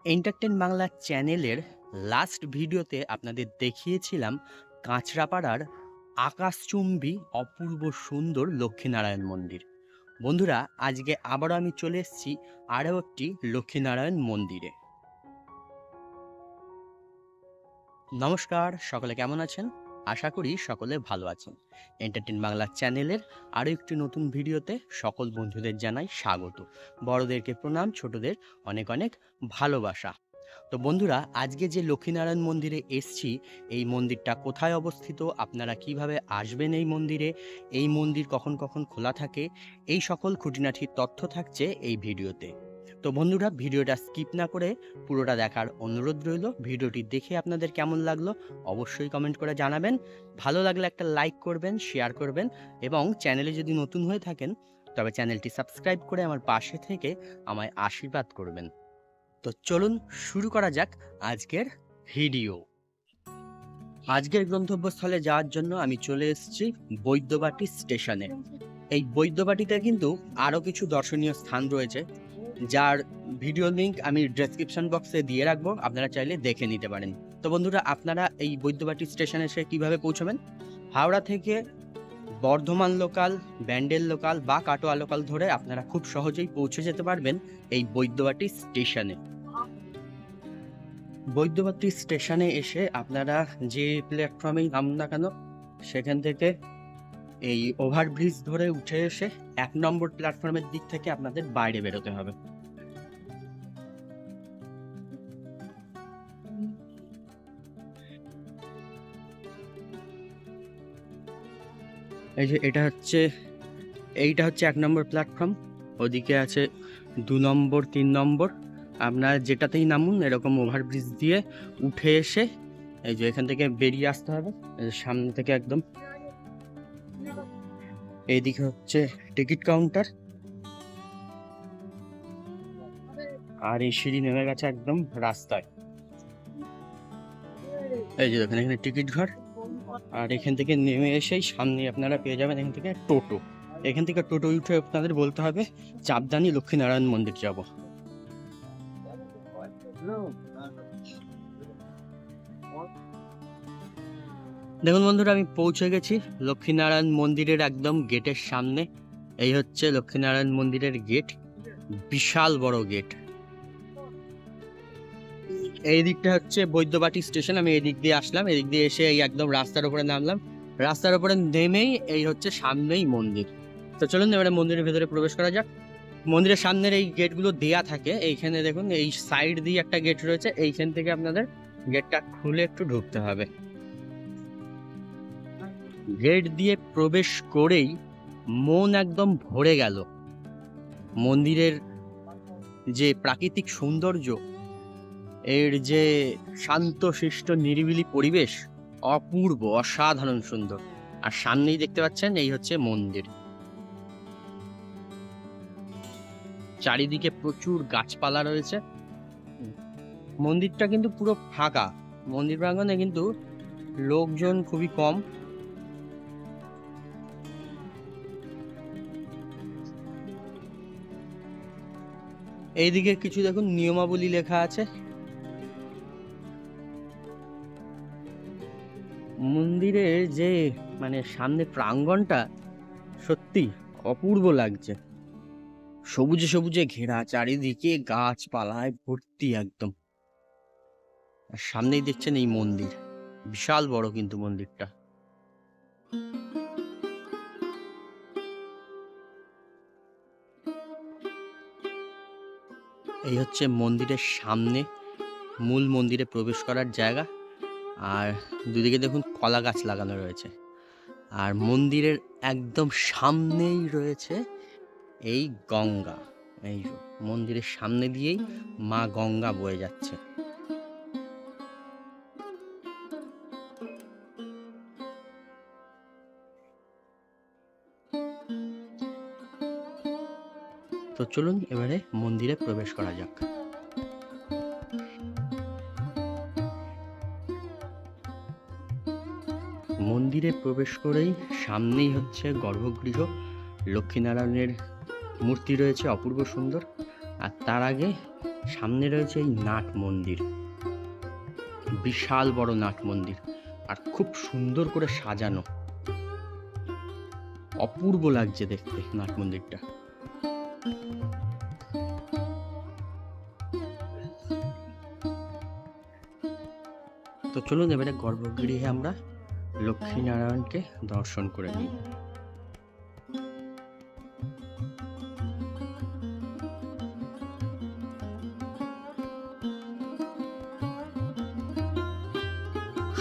Entertain Bangla চ্যানেলের last ভিডিওতে আপনাদের দেখিয়েছিলাম কাঁচরাপাড়ার আকাশচুম্বী অপূর্ব সুন্দর লক্ষ্মীনারায়ণ মন্দির। বন্ধুরা, আজকে আবারও আমি চলে এসেছি আরও একটি লক্ষ্মীনারায়ণ মন্দিরে। নমস্কার, সকলে কেমন আছেন? আশা করি সকলে ভালো আছেন। এন্টারটেন বাংলা চ্যানেলের আরও একটি নতুন ভিডিওতে সকল বন্ধুদের জানাই স্বাগত। বড়দেরকে প্রণাম, ছোটদের অনেক অনেক ভালোবাসা। তো বন্ধুরা, আজকে যে লক্ষ্মীনারায়ণ মন্দিরে এসছি, এই মন্দিরটা কোথায় অবস্থিত, আপনারা কিভাবে আসবেন এই মন্দিরে, এই মন্দির কখন কখন খোলা থাকে, এই সকল খুঁটিনাটির তথ্য থাকছে এই ভিডিওতে। তো বন্ধুরা, ভিডিওটা স্কিপ না করে পুরোটা দেখার অনুরোধ রইল। ভিডিওটি দেখে আপনাদের কেমন লাগলো অবশ্যই কমেন্ট করে জানাবেন। ভালো লাগলে একটা লাইক করবেন, শেয়ার করবেন এবং চ্যানেলে যদি নতুন হয়ে থাকেন তবে চ্যানেলটি সাবস্ক্রাইব করে আমার পাশে থেকে আমায় আশীর্বাদ করবেন। তো চলুন শুরু করা যাক আজকের ভিডিও। আজকের গন্তব্যস্থলে যাওয়ার জন্য আমি চলে এসেছি বৈদ্যবাটি স্টেশনে। এই বৈদ্যবাটিতে কিন্তু আরও কিছু দর্শনীয় স্থান রয়েছে, যার ভিডিও লিঙ্ক আমি ডেসক্রিপশন বক্সে দিয়ে রাখবো, আপনারা চাইলে দেখে নিতে পারেন। তো বন্ধুরা, আপনারা এই বৈদ্যবাটি স্টেশনে এসে কীভাবে পৌঁছবেন? হাওড়া থেকে বর্ধমান লোকাল, ব্যান্ডেল লোকাল বা কাটোয়া লোকাল ধরে আপনারা খুব সহজেই পৌঁছে যেতে পারবেন এই বৈদ্যবাটি স্টেশনে। বৈদ্যবাটি স্টেশনে এসে আপনারা যে প্ল্যাটফর্মেই নামুন না কেন, সেখান থেকে এই ওভারব্রিজ ধরে উঠে এসে ১ নম্বর প্ল্যাটফর্মের দিক থেকে আপনাদের বাইরে বেরোতে হবে। এই যে এইটা হচ্ছে ১ নম্বর প্ল্যাটফর্ম, ওদিকে আছে ২ নম্বর, ৩ নম্বর। আপনারা যেটাতেই নামুন এরকম ওভারব্রিজ দিয়ে উঠে এসে এই যে এখান থেকে বেরিয়ে আসতে হবে। সামনে থেকে একদম এইদিকে হচ্ছে টিকিট কাউন্টার, আর এই সিঁড়ি নেমে গেছে একদম রাস্তায়। এই যে দেখেন, এখানে টিকিট ঘর, আর এখান থেকে নেমে এসেই সামনে আপনারা পেয়ে যাবেন এখান থেকে টোটো। এখান থেকে টোটো উঠে আপনাদের বলতে হবে চাপদানি লক্ষ্মীনারায়ণ মন্দির যাব। দেখুন বন্ধুরা, আমি পৌঁছে গেছি লক্ষ্মীনারায়ণ মন্দিরের একদম গেটের সামনে। এই হচ্ছে লক্ষ্মীনারায়ণ মন্দিরের গেট, বিশাল বড় গেট। এই দিকটা হচ্ছে বৈদ্যবাটি স্টেশন। আমি এই দিক দিয়ে আসলাম, এই দিক দিয়ে এসে এই একদম রাস্তার উপরে নামলাম। রাস্তার উপরে নেমেই এই হচ্ছে সামনেই মন্দির। তো চলুন এবারে মন্দিরের ভেতরে প্রবেশ করা যাক। মন্দিরের সামনের এই গেটগুলো দেয়া থাকে, এইখানে দেখুন এই সাইড দিয়ে একটা গেট রয়েছে, এইখান থেকে আপনাদের গেটটা খুলে একটু ঢুকতে হবে। গেট দিয়ে প্রবেশ করেই মন একদম ভরে গেল। মন্দিরের যে প্রাকৃতিক সৌন্দর্য, এর যে শান্তশিষ্ট নিরিবিলি পরিবেশ, অপূর্ব, অসাধারণ সুন্দর। আর সামনেই দেখতে পাচ্ছেন এই হচ্ছে মন্দির। চারিদিকে প্রচুর গাছপালা রয়েছে। মন্দিরটা কিন্তু পুরো ফাঁকা, মন্দির প্রাঙ্গণে কিন্তু লোকজন খুবই কম। এইদিকে কিছু দেখুন নিয়মাবলী লেখা আছে। মন্দিরের যে সামনে প্রাঙ্গণটা সত্যি অপূর্ব লাগছে, সবুজে সবুজে ঘেরা, চারিদিকে গাছপালায় ভর্তি একদম। আর সামনেই দেখছেন এই মন্দির, বিশাল বড় কিন্তু মন্দিরটা। এই হচ্ছে মন্দিরের সামনে মূল মন্দিরে প্রবেশ করার জায়গা। আর দুদিকে দেখুন কলা গাছ লাগানো রয়েছে। আর মন্দিরের একদম সামনেই রয়েছে এই গঙ্গা। এই মন্দিরের সামনে দিয়েই মা গঙ্গা বয়ে যাচ্ছে। তো চলুন এবারে মন্দিরে প্রবেশ করা যাক। মন্দিরে প্রবেশ করেই সামনেই হচ্ছে গর্ভগৃহ। লক্ষ্মীনারায়ণের মূর্তি রয়েছে অপূর্ব সুন্দর। আর তার আগে সামনে রয়েছে এই নাট মন্দির, বিশাল বড় নাট মন্দির, আর খুব সুন্দর করে সাজানো, অপূর্ব লাগছে দেখতে নাট মন্দিরটা। তো চলুন এবারে গর্ভগৃহে আমরা লক্ষ্মীনারায়ণকে দর্শন করে নিই।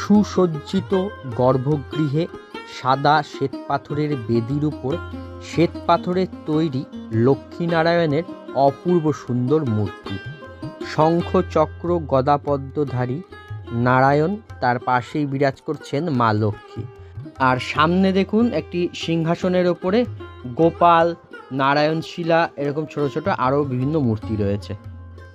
সুসজ্জিত গর্ভগৃহে সাদা শ্বেতপাথরের বেদির উপর শ্বেতপাথরের তৈরি লক্ষ্মীনারায়ণের অপূর্ব সুন্দর মূর্তি। শঙ্খ চক্র গদাপদ্মধারী নারায়ণ, তার পাশেই বিরাজ করছেন মা লক্ষ্মী। আর সামনে দেখুন একটি সিংহাসনের ওপরে গোপাল, নারায়ণ শিলা, এরকম ছোট ছোট আরও বিভিন্ন মূর্তি রয়েছে।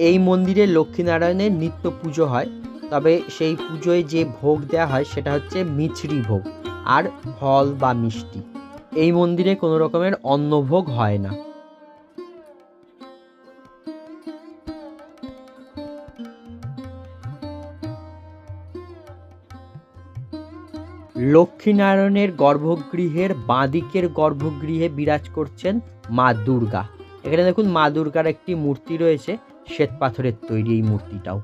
এই মন্দিরে লক্ষ্মীনারায়ণের নিত্য পুজো হয়, তবে সেই পুজোয় যে ভোগ দেওয়া হয় সেটা হচ্ছে মিছরি ভোগ আর ফল বা মিষ্টি। এই মন্দিরে কোনো রকমের অন্নভোগ হয় না। লক্ষ্মীনারায়ণের গর্ভগৃহের বাঁদিকের গর্ভগৃহে বিরাজ করছেন মা দুর্গা। এখানে দেখুন মা দুর্গার একটি মূর্তি রয়েছে, শ্বেতপাথরের তৈরি এই মূর্তিটাও।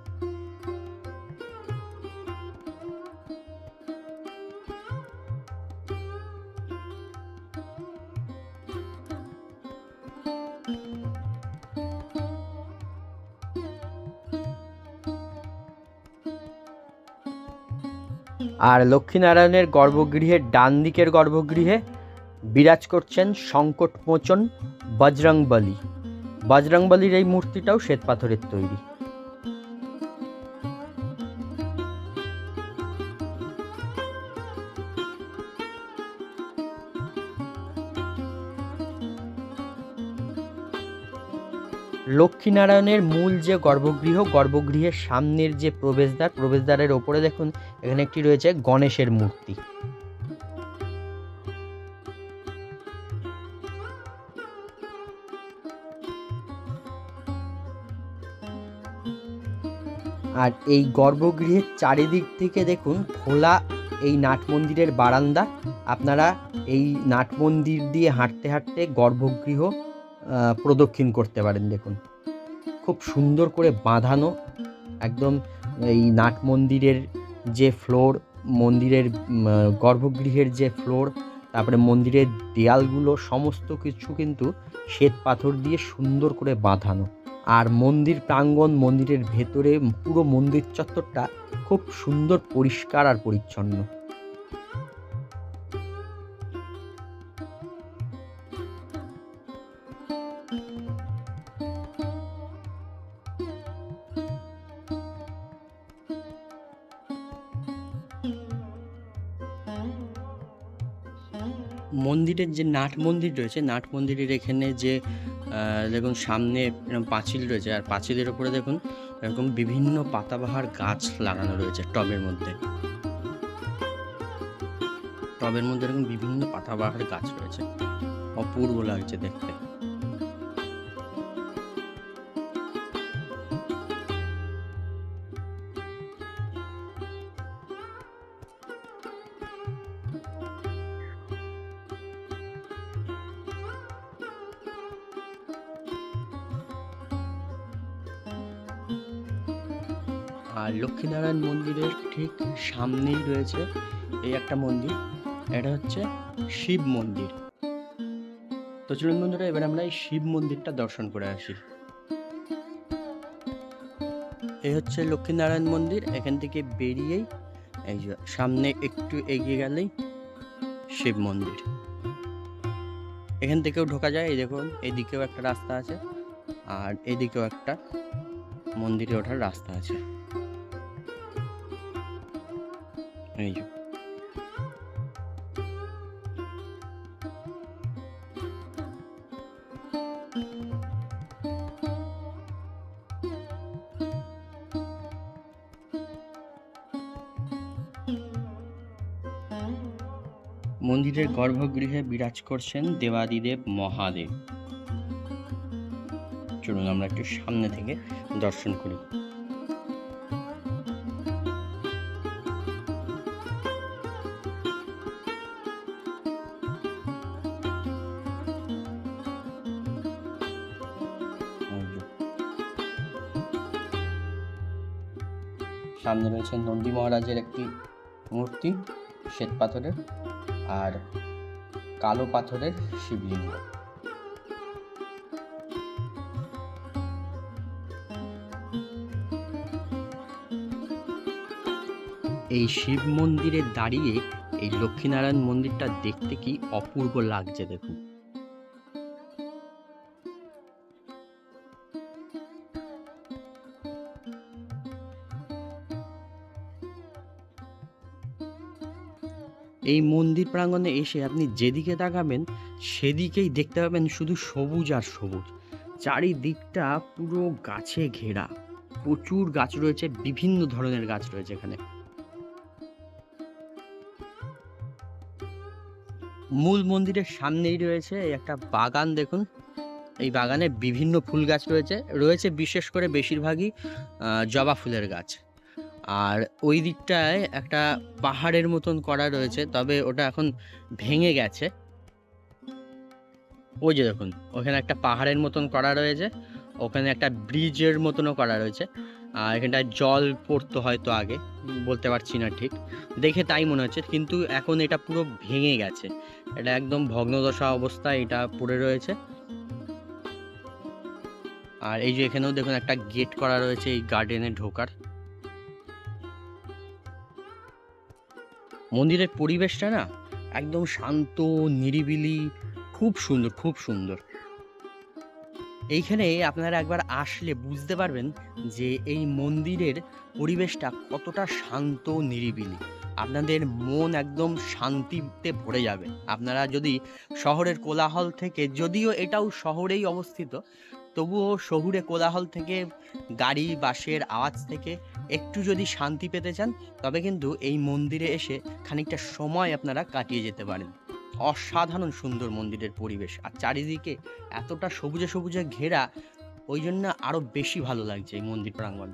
আর লক্ষ্মীনারায়ণের গর্ভগৃহের ডান দিকের গর্ভগৃহে বিরাজ করছেন সংকটমোচন বজরংবলী। বজরংবলীর এই মূর্তিটাও শ্বেতপাথরের তৈরি। লক্ষ্মীনারায়ণের মূল যে গর্ভগৃহ, গর্ভগৃহের সামনের যে প্রবেশদ্বার, প্রবেশদ্বারের ওপরে দেখুন এখানে একটি রয়েছে গণেশের মূর্তি। আর এই গর্ভগৃহের চারিদিক থেকে দেখুন খোলা এই নাট মন্দিরের বারান্দা। আপনারা এই নাট মন্দির দিয়ে হাঁটতে হাঁটতে গর্ভগৃহ প্রদক্ষিণ করতে পারেন। দেখুন খুব সুন্দর করে বাঁধানো একদম। এই নাট মন্দিরের যে ফ্লোর, মন্দিরের গর্ভগৃহের যে ফ্লোর, তারপরে মন্দিরের দেয়ালগুলো সমস্ত কিছু কিন্তু শ্বেত পাথর দিয়ে সুন্দর করে বাঁধানো। আর মন্দির প্রাঙ্গণ, মন্দিরের ভেতরে পুরো মন্দির চত্বরটা খুব সুন্দর, পরিষ্কার আর পরিচ্ছন্ন। মন্দিরের যে নাট মন্দির রয়েছে, নাট মন্দিরের এখানে যে দেখুন সামনে এরকম পাঁচিল রয়েছে, আর পাঁচিলের উপরে দেখুন এরকম বিভিন্ন পাতাবাহার গাছ লাগানো রয়েছে টবের মধ্যে। টবের মধ্যে এরকম বিভিন্ন পাতাবাহার গাছ রয়েছে, অপূর্ব লাগছে দেখতে। আর লক্ষ্মীনারায়ণ মন্দিরের ঠিক সামনেই রয়েছে এই একটা মন্দির, এটা হচ্ছে শিব মন্দির। তো চলুন বন্ধুরা, এবার আমরা এই শিব মন্দিরটা দর্শন করে আসি। এই হচ্ছে লক্ষ্মীনারায়ণ মন্দির। এখান থেকে বেরিয়েই এই যে সামনে একটু এগিয়ে গেলেই শিব মন্দির। এখান থেকেও ঢোকা যায়। এই দেখুন এদিকেও একটা রাস্তা আছে, আর এদিকেও একটা মন্দিরে ওঠার রাস্তা আছে। এই যে মন্দিরের গর্ভগৃহে বিরাজ করছেন দেবাদিদেব মহাদেব। চলুন আমরা একটু সামনে থেকে দর্শন করি। সামনে রয়েছে নন্দী মহারাজের একটি মূর্তি শ্বেত পাথরের, আর কালো পাথরের শিবলিঙ্গ। এই শিব মন্দিরে দাঁড়িয়ে এই লক্ষ্মীনারায়ণ মন্দিরটা দেখতে কি অপূর্ব লাগছে দেখুন। এই মন্দির প্রাঙ্গণে এসে আপনি যেদিকে তাকাবেন সেদিকেই দেখতে পাবেন শুধু সবুজ আর সবুজ। চারিদিকটা পুরো গাছে ঘেরা, প্রচুর গাছ রয়েছে, বিভিন্ন ধরনের গাছ রয়েছে এখানে। মূল মন্দিরের সামনেই রয়েছে একটা বাগান দেখুন। এই বাগানে বিভিন্ন ফুল গাছ রয়েছে বিশেষ করে বেশিরভাগই জবা ফুলের গাছ। আর ওই দিকটায় একটা পাহাড়ের মতন করা রয়েছে, তবে ওটা এখন ভেঙে গেছে। ওই যে দেখুন ওখানে একটা পাহাড়ের মতন করা রয়েছে, ওখানে একটা ব্রিজের মতনও করা রয়েছে। আর এখানটায় জল পড়তো হয়তো আগে, বলতে পারছি না ঠিক, দেখে তাই মনে হচ্ছে, কিন্তু এখন এটা পুরো ভেঙে গেছে, এটা একদম ভগ্নদশা অবস্থায় এটা পড়ে রয়েছে। আর এই যে এখানেও দেখুন একটা গেট করা রয়েছে এই গার্ডেনে ঢোকার। মন্দিরের পরিবেশটা না একদম শান্ত নিরিবিলি, খুব সুন্দর, খুব সুন্দর। এইখানে আপনারা একবার আসলে বুঝতে পারবেন যে এই মন্দিরের পরিবেশটা কতটা শান্ত নিরিবিলি। আপনাদের মন একদম শান্তিতে ভরে যাবে। আপনারা যদি শহরের কোলাহল থেকে, যদিও এটাও শহরেই অবস্থিত, তবুও শহুরে কোলাহল থেকে, গাড়ি বাসের আওয়াজ থেকে একটু যদি শান্তি পেতে চান, তবে কিন্তু এই মন্দিরে এসে খানিকটা সময় আপনারা কাটিয়ে যেতে পারেন। অসাধারণ সুন্দর মন্দিরের পরিবেশ, আর চারিদিকে এতটা সবুজে সবুজে ঘেরা, ওই জন্য আরো বেশি ভালো লাগছে এই মন্দির প্রাঙ্গণ।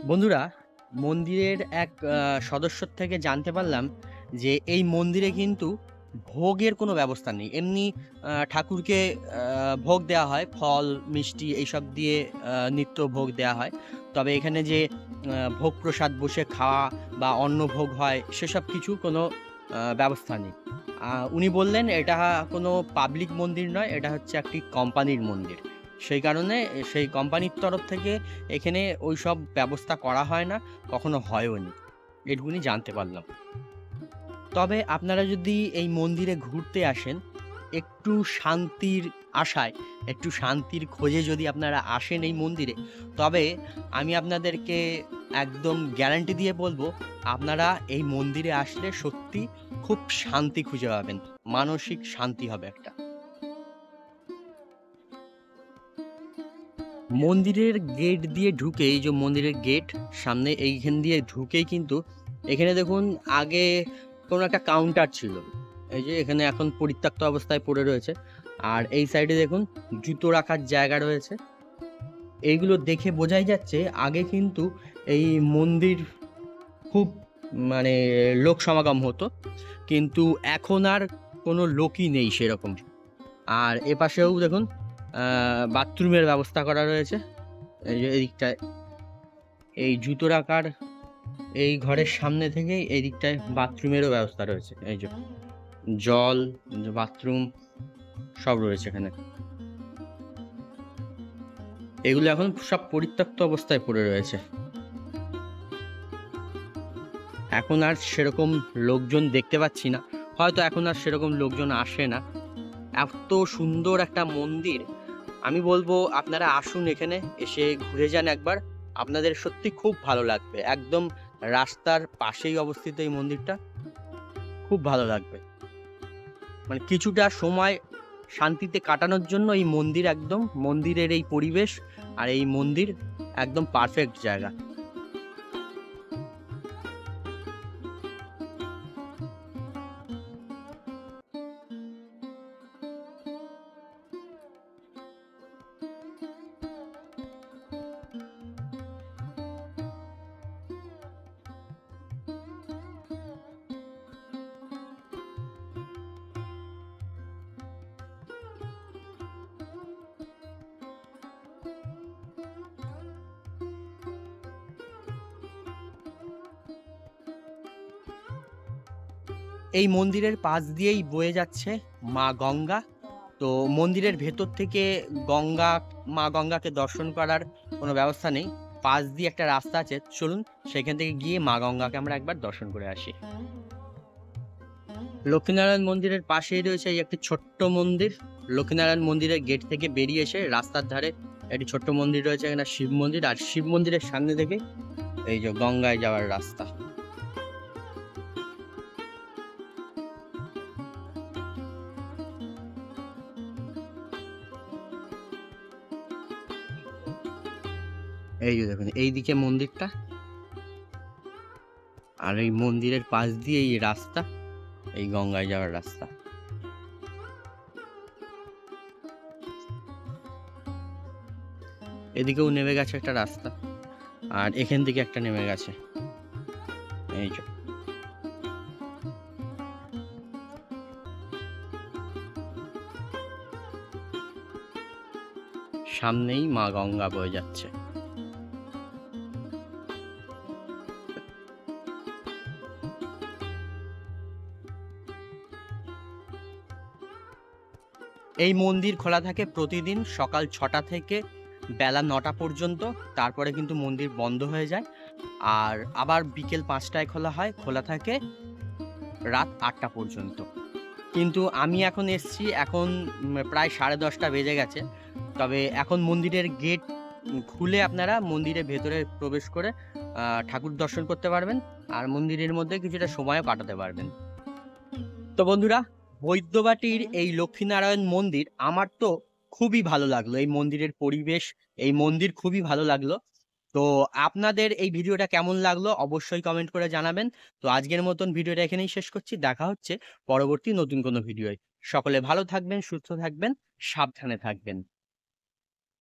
বন্ধুরা, মন্দিরের এক সদস্যর থেকে জানতে পারলাম যে এই মন্দিরে কিন্তু ভোগের কোনো ব্যবস্থা নেই। এমনি ঠাকুরকে ভোগ দেওয়া হয়, ফল মিষ্টি এইসব দিয়ে নিত্য ভোগ দেওয়া হয়। তবে এখানে যে ভোগ প্রসাদ বসে খাওয়া বা অন্ন ভোগ হয় সেসব কিছু কোনো ব্যবস্থা নেই। উনি বললেন এটা কোনো পাবলিক মন্দির নয়, এটা হচ্ছে একটি কোম্পানির মন্দির। সেই কারণে সেই কোম্পানির তরফ থেকে এখানে ওই সব ব্যবস্থা করা হয় না, কখনো হয়ও নি, এটুকুনি জানতে পারলাম। তবে আপনারা যদি এই মন্দিরে ঘুরতে আসেন, একটু শান্তির আশায়, একটু শান্তির খোঁজে যদি আপনারা আসেন এই মন্দিরে, তবে আমি আপনাদেরকে একদম গ্যারান্টি দিয়ে বলবো, আপনারা এই মন্দিরে আসলে সত্যি খুব শান্তি খুঁজে পাবেন, মানসিক শান্তি হবে একটা। মন্দিরের গেট দিয়ে ঢুকে, এই যে মন্দিরের গেট সামনে, এইখান দিয়ে ঢুকেই কিন্তু এখানে দেখুন আগে কোনো একটা কাউন্টার ছিল, এই যে এখানে এখন পরিত্যক্ত অবস্থায় পড়ে রয়েছে। আর এই সাইডে দেখুন জুতো রাখার জায়গা রয়েছে। এইগুলো দেখে বোঝাই যাচ্ছে আগে কিন্তু এই মন্দির খুব মানে লোক সমাগম হতো, কিন্তু এখন আর কোনো লোকই নেই সেরকম। আর এপাশেও দেখুন বাথরুমের ব্যবস্থা করা রয়েছে, এই যে এদিকটায় এই জুতো রাখার এই ঘরের সামনে থেকে এই দিকটায় বাথরুমেরও ব্যবস্থা রয়েছে, এই যে জল, বাথরুম সব রয়েছে এখানে। এগুলো এখন সব পরিত্যক্ত অবস্থায় পড়ে রয়েছে, এখন আর সেরকম লোকজন দেখতে পাচ্ছি না, হয়তো এখন আর সেরকম লোকজন আসে না। এত সুন্দর একটা মন্দির, আমি বলবো আপনারা আসুন, এখানে এসে ঘুরে যান একবার, আপনাদের সত্যি খুব ভালো লাগবে। একদম রাস্তার পাশেই অবস্থিত এই মন্দিরটা, খুব ভালো লাগবে। মানে কিছুটা সময় শান্তিতে কাটানোর জন্য এই মন্দির একদম, মন্দিরের এই পরিবেশ আর এই মন্দির একদম পারফেক্ট জায়গা। এই মন্দিরের পাশ দিয়েই বয়ে যাচ্ছে মা গঙ্গা। তো মন্দিরের ভেতর থেকে গঙ্গা, মা গঙ্গাকে দর্শন করার কোনো ব্যবস্থা নেই। পাশ দিয়ে একটা রাস্তা আছে, চলুন সেখান থেকে গিয়ে মা গঙ্গাকে আমরা একবার দর্শন করে আসি। লক্ষ্মীনারায়ণ মন্দিরের পাশেই রয়েছে এই একটি ছোট্ট মন্দির। লক্ষ্মীনারায়ণ মন্দিরের গেট থেকে বেরিয়ে এসে রাস্তার ধারে একটি ছোট্ট মন্দির রয়েছে, এখানে শিব মন্দির, আর শিব মন্দিরের সামনে থেকে এই যে গঙ্গায় যাওয়ার রাস্তা। এই যে দেখুন এইদিকে মন্দিরটা, আর এই মন্দিরের পাশ দিয়ে এই রাস্তা, এই গঙ্গায় যাওয়ার রাস্তা। এদিকেও নেমে গেছে একটা রাস্তা, আর এখান থেকে একটা নেমে গেছে। এই যে সামনেই মা গঙ্গা বয়ে যাচ্ছে। এই মন্দির খোলা থাকে প্রতিদিন সকাল 6টা থেকে বেলা 9টা পর্যন্ত, তারপরে কিন্তু মন্দির বন্ধ হয়ে যায়। আর আবার বিকেল 5টায় খোলা হয়, খোলা থাকে রাত 8টা পর্যন্ত। কিন্তু আমি এখন এসছি, এখন প্রায় 10:30 বেজে গেছে। তবে এখন মন্দিরের গেট খুলে আপনারা মন্দিরের ভেতরে প্রবেশ করে ঠাকুর দর্শন করতে পারবেন, আর মন্দিরের মধ্যে কিছুটা সময়ও কাটাতে পারবেন। তো বন্ধুরা, বৈদ্যবাটির এই লক্ষ্মীনারায়ণ মন্দির আমার তো খুবই ভালো লাগলো। এই মন্দিরের পরিবেশ, এই মন্দির খুবই ভালো লাগলো। তো আপনাদের এই ভিডিওটা কেমন লাগলো অবশ্যই কমেন্ট করে জানাবেন। তো আজকের মতন ভিডিওটা এখানেই শেষ করছি। দেখা হচ্ছে পরবর্তী নতুন কোনো ভিডিওয়। সকলে ভালো থাকবেন, সুস্থ থাকবেন, সাবধানে থাকবেন।